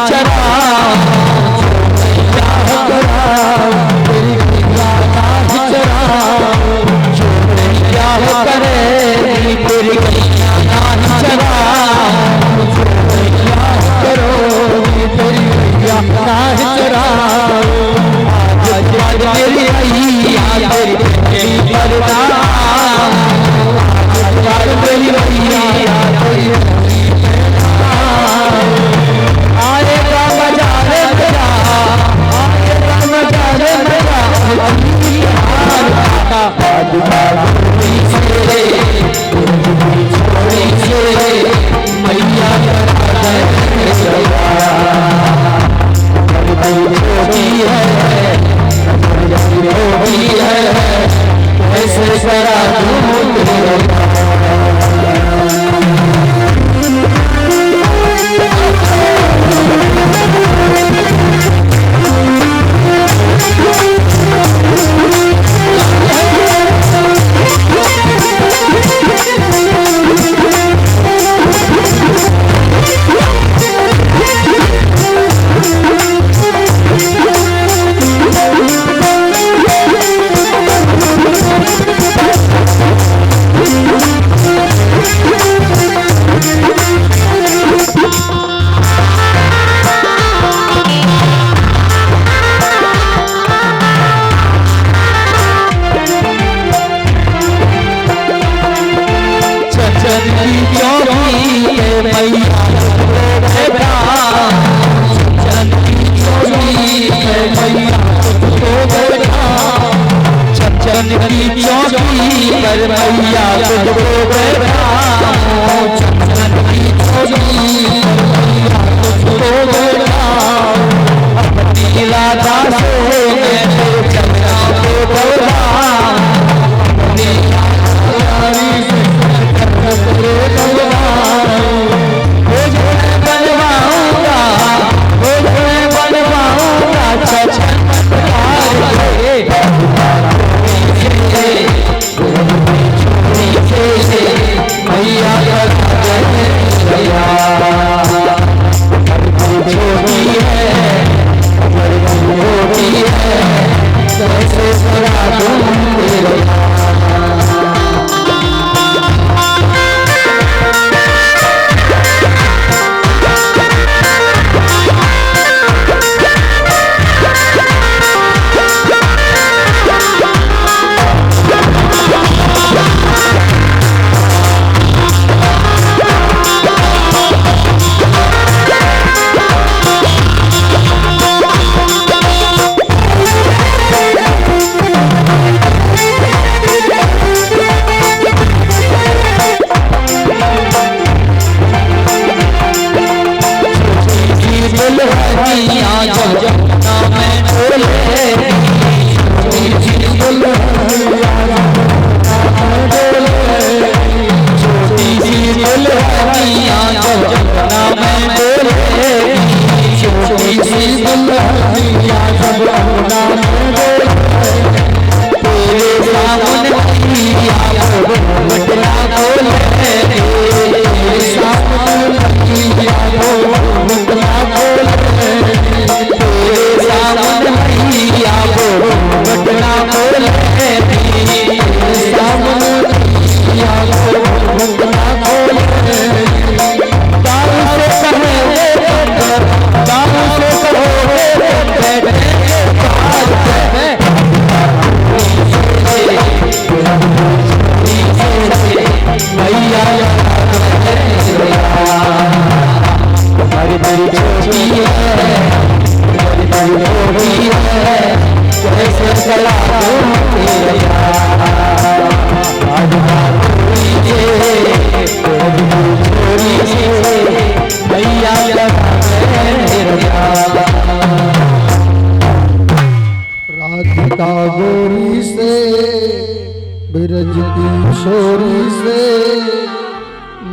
चरा तेरी गैया नाही चरा जो मैया करे तेरी गैया नाही चरा जो मैया करो तेरी गैया नाही चरा आज मेरी मैया तेरी परदा आज मेरी मैया तेरी आएगा मजा रे मेरा आएगा मजा रे मेरा मैया ऐसे करा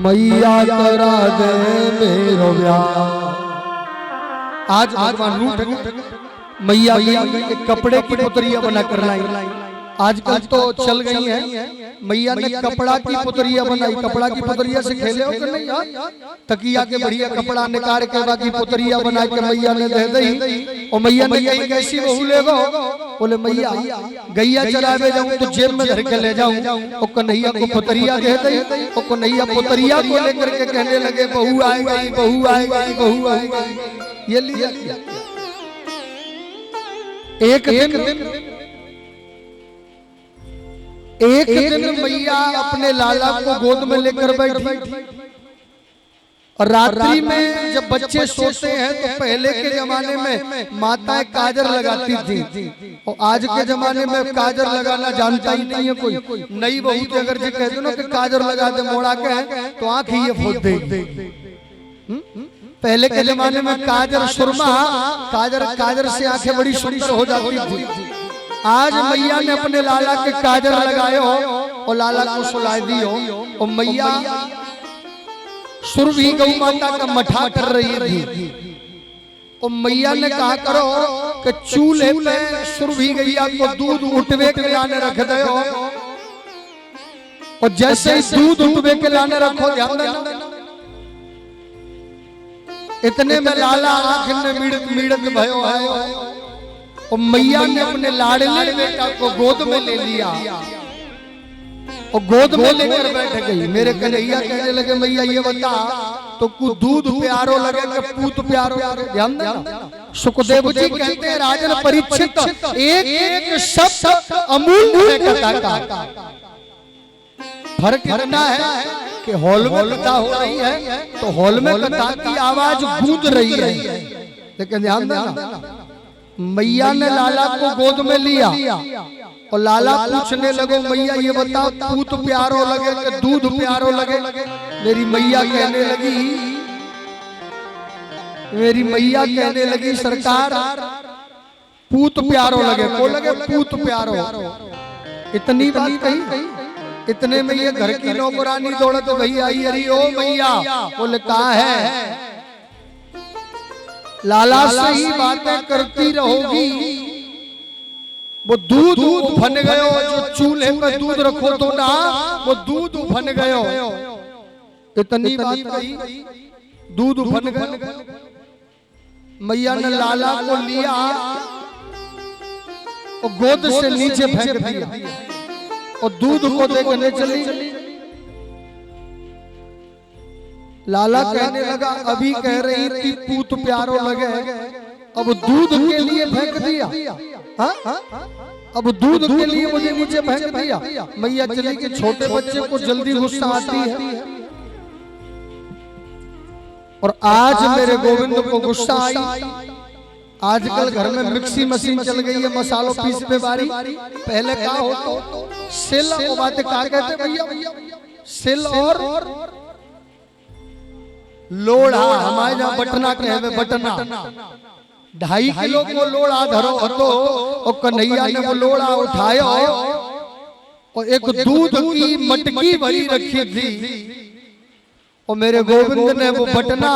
मैया करा दे मेरो ब्याह। आज भगवान रूठ मैया एक कपड़े की पुतरिया बना कर लाई आजकल तो चल गई है। मैया ने कपड़ा की पुतरिया बनाई, कपड़ा की पुतरिया से खेले हो कि नहीं यार? तकिया के बढ़िया कपड़ा निकाल के बाकी पुतरिया बना के मैया ने दे दी। और मैया ने कही कैसी बहू ले गो? बोले मैया गैया चरावे जाऊं तो जेब में धर के ले जाऊं। और कन्हैया को पुतरिया दे दी। और कन्हैया पुतरिया को लेकर के कहने लगे बहू आएगी, बहू आएगी, बहू आएगी। ये लिया एक दिन मैया अपने लाला को गोद में लेकर बैठी। और रात्रि में जब बच्चे सोते हैं तो पहले के जमाने में माताएं काजर लगाती थी। और आज के जमाने में काजर लगाना जानता ही नहीं है कोई। नई बहू तो अगर जी कह दो ना कि काजर लगा दे मोड़ा के तो आंख ही ये फोड़ देगी। पहले के जमाने में काजर सुरमा, काजर से आंखें बड़ी सुंदर हो जाती थी। आज मैया ने अपने लाला के काजर लगाए हो और लाला को सुला दी हो। और मैया सुरभि गौ माता का मठा कर रही थी। और मैया ने कहा करो कि चूल्हे पे सुरभि गैया को दूध उठवे के लाने रख दे। और जैसे ही दूध उठवे के लाने रखो, ध्यान देना, इतने में लाला आंख में मिड़क भयो है। और मैया ने अपने लाडले बेटा को गोद में ले लिया और गोद में लेकर बैठ गई। मेरे कन्हैया कहने लगे मैया ये बता तो कुछ दूध प्यारो लगे कि पूत प्यारो? ध्यान देना, सुखदेव जी कहते हैं राजन परीक्षित एक एक शब्द अमूल्य कथा का फर्क इतना है कि हॉल में कथा हो रही है तो हॉल में कथा की आवाज गूंज रही है। लेकिन ध्यान देना, मैया ने लाला को गोद में लिया और लाला पूछने लगे मैया ये बताओ पूत प्यारो लगे कि दूध प्यारो लगे? मेरी मैया कहने लगी सरकार पूत प्यारो लगे। को लगे पूत प्यारो? इतनी बात कही। इतने में ये घर की नौकरानी दौड़त भई आई, अरे ओ मैया। बोले कहाँ है? लाला से ही बातें करती रहोगी, वो दूध उफन गयो। जो चूल्हे पे दूध रखो तो ना वो दूध उफन गयो। इतनी बात कही, दूध उफन गयो। मैया ने लाला को लिया और गोद से नीचे फेंक दिया और दूध को देखने चली। लाला कहने लगा अभी कह रही थी पूत प्यारो लगे, अब दूध के लिए फेंक दिया? अब दूध के लिए मुझे नीचे फेंक दिया? मैया चली कि छोटे बच्चे को जल्दी गुस्सा आती है। और आज मेरे गोविंद को गुस्सा आई। आजकल घर में मिक्सी मशीन चल गई है, मसालों पीसने वाली। पहले क्या हो सिल और बातें क्या कहते भैया? सिल और लोढ़ा, हमारे जहाँ बटना कहे बटना। 2.5 किलो को लोढ़ा धरो तो और कन्हैया ने वो लोढ़ा उठाया और एक दूध की मटकी भरी रखी थी। और मेरे गोविंद ने वो बटना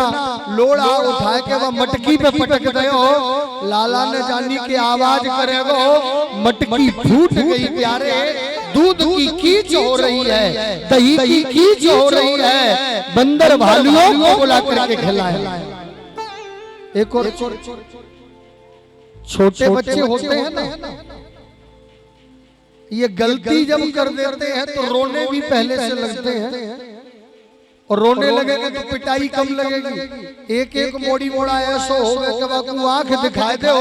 लोढ़ा उठा के वो मटकी पे पटक दो। लाला ने जानी की आवाज करेगो, मटकी फूट गई प्यारे। दूध की कीच हो रही है, दही की कीच हो रही है। बंदर भालुओं को बुला करके खिलाए। एक और छोटे बच्चे होते हैं ना, ये गलती जब कर देते हैं तो रोने भी पहले से लगते हैं। और रोने लगेगा तो पिटाई कम लगेगी। एक एक मोड़ी मोड़ा ऐसा हो कि बापू आंख दिखाए दो,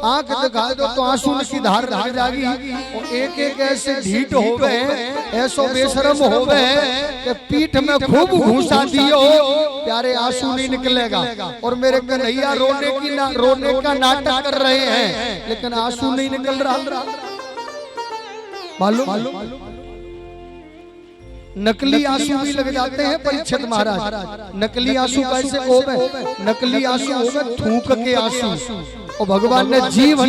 आंख दिखाए दो तो आंसू की धार धार जागी। और एक एक ऐसे ढीठ हो गए, ऐसो बेशरम हो गए कि पीठ में खूब घूसा दियो, प्यारे आंसू नहीं निकलेगा। और मेरे कन्हैया रोने का नाटक कर रहे हैं लेकिन आंसू नहीं निकल रहा। मालूम नकली आंसू भी लग जाते हैं परीक्षित महाराज। नकली आंसू कैसे हो गए? नकली आंसू हो गए थूक के आंसू। और भगवान ने जीव